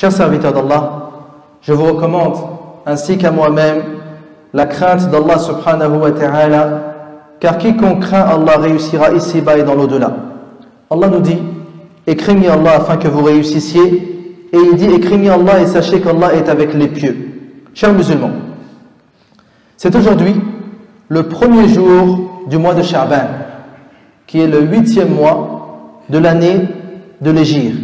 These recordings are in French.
Chers serviteurs d'Allah, je vous recommande, ainsi qu'à moi-même, la crainte d'Allah subhanahu wa ta'ala, car quiconque craint Allah réussira ici-bas et dans l'au-delà. Allah nous dit, et craignez Allah afin que vous réussissiez, et il dit, et craignez Allah et sachez qu'Allah est avec les pieux. Chers musulmans, c'est aujourd'hui le premier jour du mois de Sha'ban, qui est le 8e mois de l'année de l'Hégire.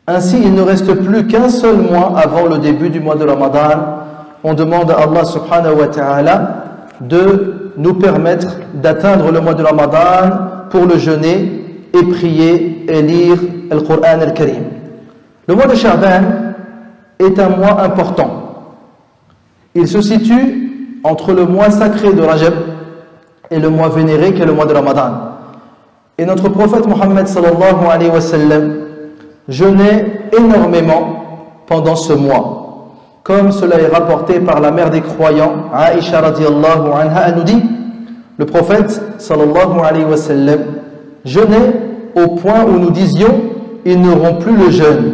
Ainsi, il ne reste plus qu'un seul mois avant le début du mois de Ramadan. On demande à Allah subhanahu wa ta'ala de nous permettre d'atteindre le mois de Ramadan pour le jeûner et prier et lire le Coran al-Karim. Le mois de Sha'ban est un mois important. Il se situe entre le mois sacré de Rajab et le mois vénéré qui est le mois de Ramadan. Et notre prophète Mohammed sallallahu alayhi wa sallam jeûnait énormément pendant ce mois. Comme cela est rapporté par la mère des croyants, Aïcha radiallahu anha, elle nous dit, le prophète sallallahu alayhi wa sallam jeûnait au point où nous disions, il ne rompt plus le jeûne.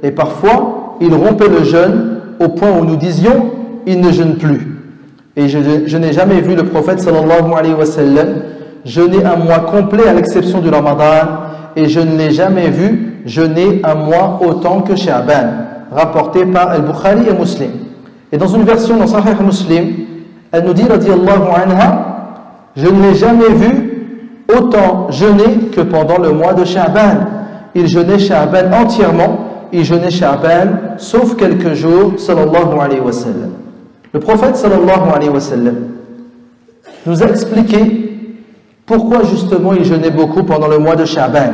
Et parfois, il rompait le jeûne au point où nous disions, il ne jeûne plus. Et je n'ai jamais vu le prophète sallallahu alayhi wa sallam jeûner un mois complet à l'exception du Ramadan, et je ne l'ai jamais vu jeûner un mois autant que Sha'ban, rapporté par Al-Bukhari et Muslim. Et dans une version dans Sahih Muslim, elle nous dit, radiyallahu anha, je ne l'ai jamais vu autant jeûner que pendant le mois de Sha'ban. Il jeûnait Sha'ban entièrement, il jeûnait Sha'ban sauf quelques jours, sallallahu alayhi wa sallam. Le prophète sallallahu alayhi wa sallam nous a expliqué pourquoi justement il jeûnait beaucoup pendant le mois de Sha'ban.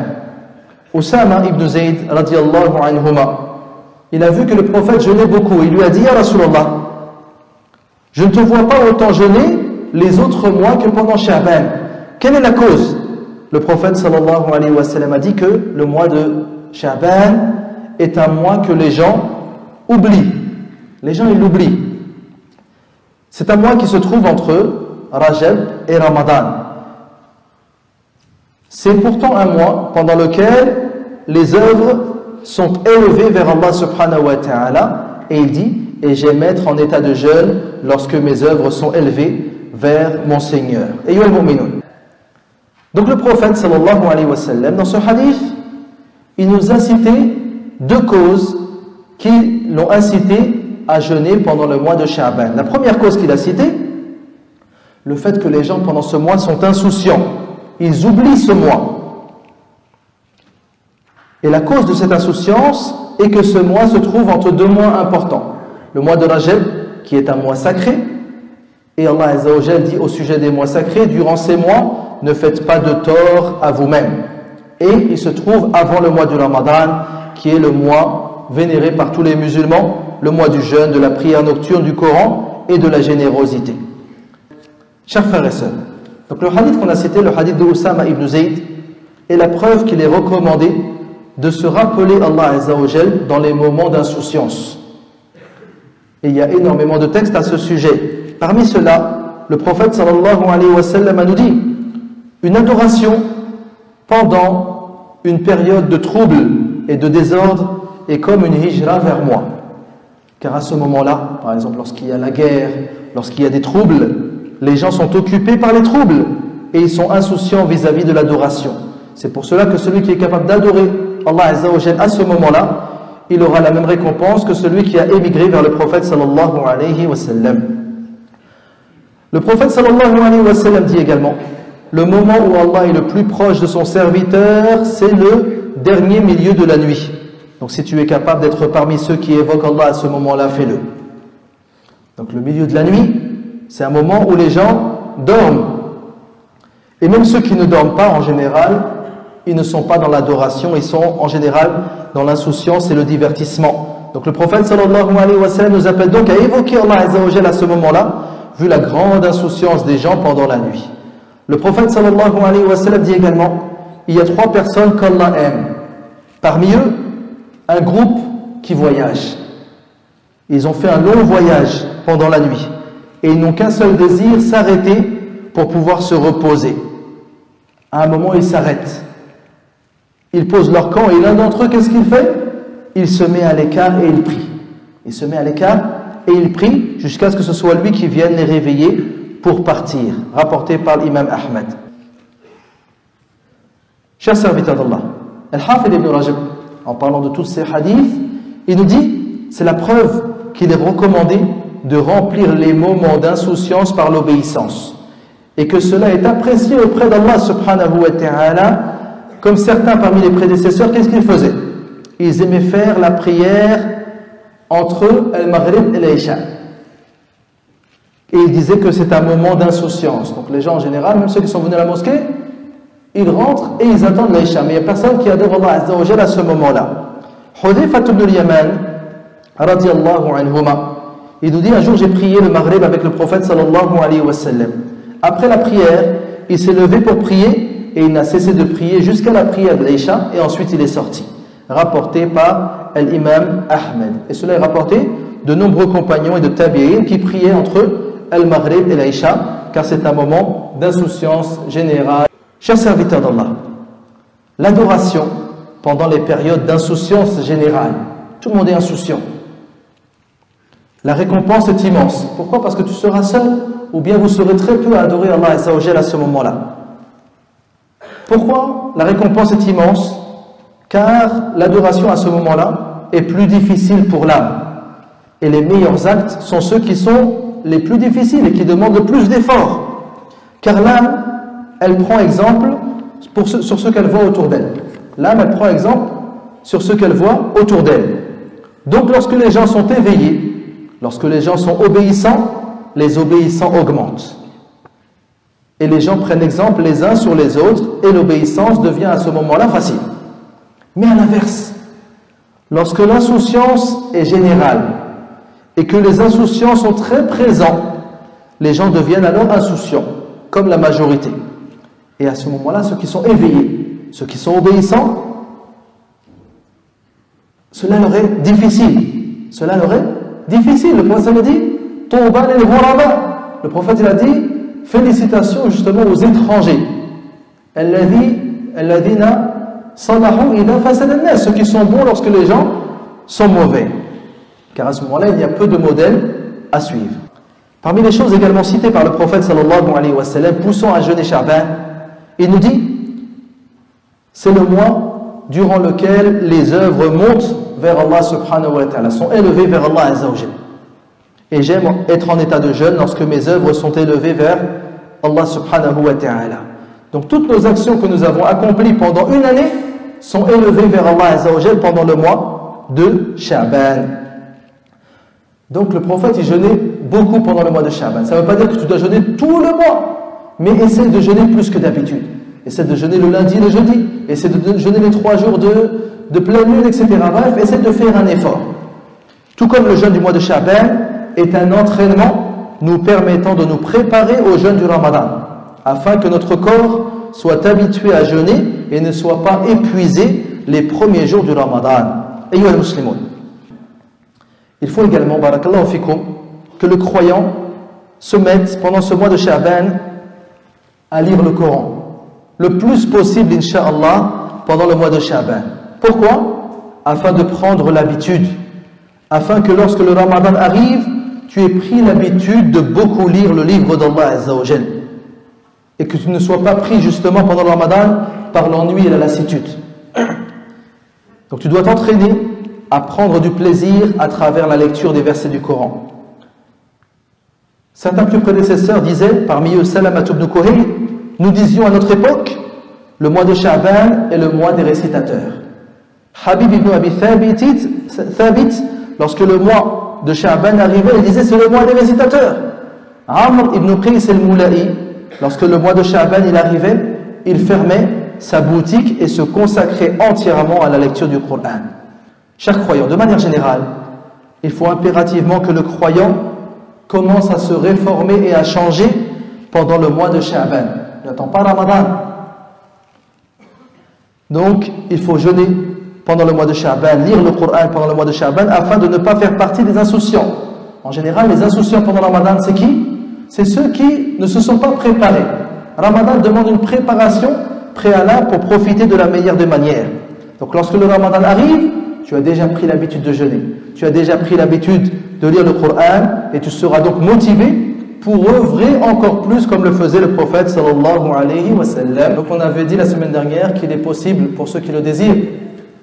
Usama ibn Zayd radiyallahu anhuma, il a vu que le prophète jeûnait beaucoup. Il lui a dit, Ya Rasulallah, je ne te vois pas autant jeûner les autres mois que pendant Sha'ban. Quelle est la cause? Le prophète sallallahu alayhi wa sallam a dit que le mois de Sha'ban est un mois que les gens oublient. Les gens, ils l'oublient. C'est un mois qui se trouve entre Rajab et Ramadan. C'est pourtant un mois pendant lequel les œuvres sont élevées vers Allah subhanahu wa ta'ala, et il dit, et j'aime mettre en état de jeûne lorsque mes œuvres sont élevées vers mon Seigneur. Ayyuha al-mu'minun. Donc le prophète sallallahu alayhi wa sallam, dans ce hadith, il nous a cité deux causes qui l'ont incité à jeûner pendant le mois de Sha'ban. La première cause qu'il a citée, le fait que les gens pendant ce mois sont insouciants. Ils oublient ce mois. Et la cause de cette insouciance est que ce mois se trouve entre deux mois importants. Le mois de Rajab, qui est un mois sacré, et Allah Azza wa Jal dit au sujet des mois sacrés, durant ces mois, ne faites pas de tort à vous-même. Et il se trouve avant le mois du Ramadan, qui est le mois vénéré par tous les musulmans, le mois du jeûne, de la prière nocturne, du Coran et de la générosité. Chers frères et sœurs, donc le hadith qu'on a cité, le hadith de Usama ibn Zayd, est la preuve qu'il est recommandé de se rappeler Allah Azza wa Jal dans les moments d'insouciance. Et il y a énormément de textes à ce sujet. Parmi ceux-là, le prophète sallallahu alayhi wa sallam nous dit, une adoration pendant une période de trouble et de désordre est comme une hijra vers moi. Car à ce moment-là, par exemple lorsqu'il y a la guerre, lorsqu'il y a des troubles, les gens sont occupés par les troubles et ils sont insouciants vis-à-vis de l'adoration. C'est pour cela que celui qui est capable d'adorer Allah Azza wa Jal à ce moment-là, il aura la même récompense que celui qui a émigré vers le prophète sallallahu alayhi wa sallam. Le prophète sallallahu alayhi wa sallam dit également, le moment où Allah est le plus proche de son serviteur, c'est le dernier milieu de la nuit. Donc si tu es capable d'être parmi ceux qui évoquent Allah à ce moment-là, fais-le. Donc le milieu de la nuit, c'est un moment où les gens dorment. Et même ceux qui ne dorment pas, en général, ils ne sont pas dans l'adoration, ils sont en général dans l'insouciance et le divertissement. Donc le prophète sallallahu alayhi wa sallam nous appelle donc à évoquer Allah Azza wa Jal à ce moment-là, vu la grande insouciance des gens pendant la nuit. Le prophète sallallahu alayhi wa sallam dit également, il y a trois personnes qu'Allah aime. Parmi eux, un groupe qui voyage. Ils ont fait un long voyage pendant la nuit. Et ils n'ont qu'un seul désir, s'arrêter pour pouvoir se reposer. À un moment, ils s'arrêtent. Ils posent leur camp et l'un d'entre eux, qu'est-ce qu'il fait? il se met à l'écart et il prie. Il se met à l'écart et il prie jusqu'à ce que ce soit lui qui vienne les réveiller pour partir. Rapporté par l'imam Ahmed. Chers serviteurs d'Allah, Al-Hafid ibn Rajab, en parlant de tous ces hadiths, il nous dit, c'est la preuve qu'il est recommandé de remplir les moments d'insouciance par l'obéissance. Et que cela est apprécié auprès d'Allah subhanahu wa ta'ala, comme certains parmi les prédécesseurs, qu'est-ce qu'ils faisaient? Ils aimaient faire la prière entre Al-Maghrib et l'Isha. Et ils disaient que c'est un moment d'insouciance. Donc les gens en général, même ceux qui sont venus à la mosquée, ils rentrent et ils attendent l'Isha. Mais il n'y a personne qui adore Allah Azza wa Jalla à ce moment-là. Hudhayfa ibn al-Yaman, radiyallahu anhuma, il nous dit, un jour j'ai prié le Maghrib avec le prophète sallallahu alayhi wa sallam. Après la prière, il s'est levé pour prier et il n'a cessé de prier jusqu'à la prière de l'Isha et ensuite il est sorti. Rapporté par l'imam Ahmed. Et cela est rapporté de nombreux compagnons et de tabi'in qui priaient entre Al-Maghrib et l'Isha, car c'est un moment d'insouciance générale. Chers serviteurs d'Allah, l'adoration pendant les périodes d'insouciance générale, tout le monde est insouciant. La récompense est immense. Pourquoi? Parce que tu seras seul, ou bien vous serez très peu à adorer Allah Azza wa Jalla à ce moment-là. Pourquoi la récompense est immense? Car l'adoration à ce moment-là est plus difficile pour l'âme. Et les meilleurs actes sont ceux qui sont les plus difficiles et qui demandent le plus d'efforts. Car l'âme, elle prend exemple sur ce qu'elle voit autour d'elle. L'âme, elle prend exemple sur ce qu'elle voit autour d'elle. Donc lorsque les gens sont éveillés, lorsque les gens sont obéissants, les obéissants augmentent. Et les gens prennent exemple les uns sur les autres et l'obéissance devient à ce moment-là facile. Mais à l'inverse, lorsque l'insouciance est générale et que les insouciants sont très présents, les gens deviennent alors insouciants, comme la majorité. Et à ce moment-là, ceux qui sont éveillés, ceux qui sont obéissants, cela leur est difficile. Cela leur est difficile. Le prophète a dit, Touba lil ghuraba. Le prophète il a dit, félicitations justement aux étrangers. Alladhina salahu idha fasada an-nas, ceux qui sont bons lorsque les gens sont mauvais. Car à ce moment-là, il y a peu de modèles à suivre. Parmi les choses également citées par le prophète sallallahu alayhi wa sallam, poussant à jeûner Sha'ban, il nous dit, c'est le mois durant lequel les œuvres montent vers Allah subhanahu wa ta'ala, sont élevées vers Allah azza wa jalla. Et j'aime être en état de jeûne lorsque mes œuvres sont élevées vers Allah subhanahu wa ta'ala. Donc toutes nos actions que nous avons accomplies pendant une année sont élevées vers Allah azza wa jalla pendant le mois de Sha'ban. Donc le prophète il jeûnait beaucoup pendant le mois de Sha'ban. Ça ne veut pas dire que tu dois jeûner tout le mois, mais essaie de jeûner plus que d'habitude. Essaie de jeûner le lundi et le jeudi. Essaie de jeûner les 3 jours de pleine lune, etc. Bref, essaie de faire un effort. Tout comme le jeûne du mois de Sha'ban est un entraînement nous permettant de nous préparer au jeûne du Ramadan, afin que notre corps soit habitué à jeûner et ne soit pas épuisé les premiers jours du Ramadan. Ayyuhal muslimun. Il faut également, barakallahu fikum, que le croyant se mette pendant ce mois de Sha'ban à lire le Coran le plus possible, incha'Allah, pendant le mois de Sha'ban. Pourquoi? Afin de prendre l'habitude, afin que lorsque le Ramadan arrive, tu aies pris l'habitude de beaucoup lire le livre d'Allah Azza wa Jal, et que tu ne sois pas pris justement pendant le Ramadan par l'ennui et la lassitude. Donc tu dois t'entraîner à prendre du plaisir à travers la lecture des versets du Coran. Certains plus prédécesseurs disaient, parmi eux Salamat ibn Kuhayl, nous disions à notre époque, le mois de Sha'ban est le mois des récitateurs. Habib ibn Abi Thabit, lorsque le mois de Sha'ban arrivait, il disait c'est le mois des récitateurs. Amr ibn Qais al-Mula'i, lorsque le mois de Sha'ban il arrivait, il fermait sa boutique et se consacrait entièrement à la lecture du Coran. Chers croyants, de manière générale, il faut impérativement que le croyant commence à se réformer et à changer pendant le mois de Sha'ban. N'attends pas Ramadan. Donc, il faut jeûner pendant le mois de Sha'ban, lire le Coran pendant le mois de Sha'ban, afin de ne pas faire partie des insouciants. En général, les insouciants pendant Ramadan, c'est qui? C'est ceux qui ne se sont pas préparés. Ramadan demande une préparation préalable pour profiter de la meilleure des manières. Donc, lorsque le Ramadan arrive, tu as déjà pris l'habitude de jeûner. Tu as déjà pris l'habitude de lire le Coran et tu seras donc motivé pour œuvrer encore plus comme le faisait le prophète sallallahu alayhi wa sallam. Donc on avait dit la semaine dernière qu'il est possible pour ceux qui le désirent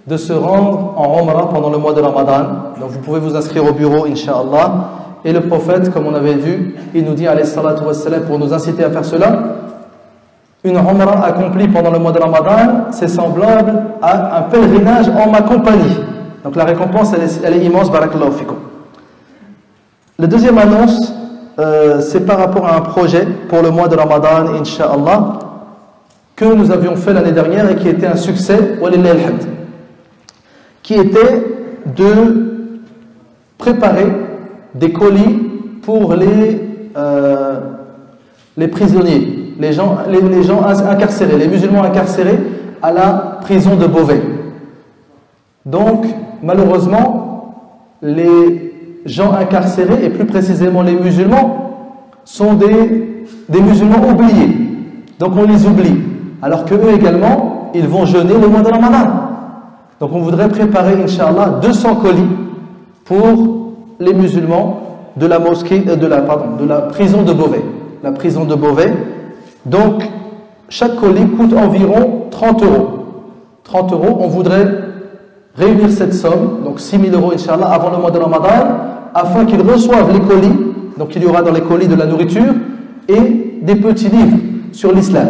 de se rendre en Umrah pendant le mois de Ramadan. Donc vous pouvez vous inscrire au bureau, Inch'Allah. Et le prophète, comme on avait vu, il nous dit, alayhi salatu wassalam, pour nous inciter à faire cela, une Umrah accomplie pendant le mois de Ramadan, c'est semblable à un pèlerinage en ma compagnie. Donc la récompense, elle est immense, barakallahu fikum. La deuxième annonce, c'est par rapport à un projet pour le mois de Ramadan, Inch'Allah, que nous avions fait l'année dernière et qui était un succès, walillah alhamd, qui était de préparer des colis pour les prisonniers, les gens incarcérés, les musulmans incarcérés à la prison de Beauvais. Donc, malheureusement, les gens incarcérés, et plus précisément les musulmans, sont des musulmans oubliés. Donc on les oublie. Alors qu'eux également, ils vont jeûner le mois de Ramadan. Donc on voudrait préparer, Inch'Allah, 200 colis pour les musulmans de la mosquée, de la prison de Beauvais. La prison de Beauvais. Donc, chaque colis coûte environ 30 euros. 30 euros, on voudrait réunir cette somme, donc 6 000 euros, Inch'Allah, avant le mois de Ramadan, afin qu'ils reçoivent les colis. Donc il y aura dans les colis de la nourriture et des petits livres sur l'islam.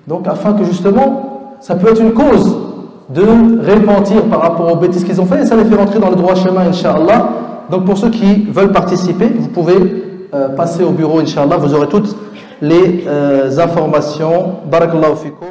Donc afin que justement, ça peut être une cause de repentir par rapport aux bêtises qu'ils ont fait et ça les fait rentrer dans le droit chemin, Inch'Allah. Donc pour ceux qui veulent participer, vous pouvez passer au bureau, Inch'Allah, vous aurez toutes les informations. Barakallahu fikum.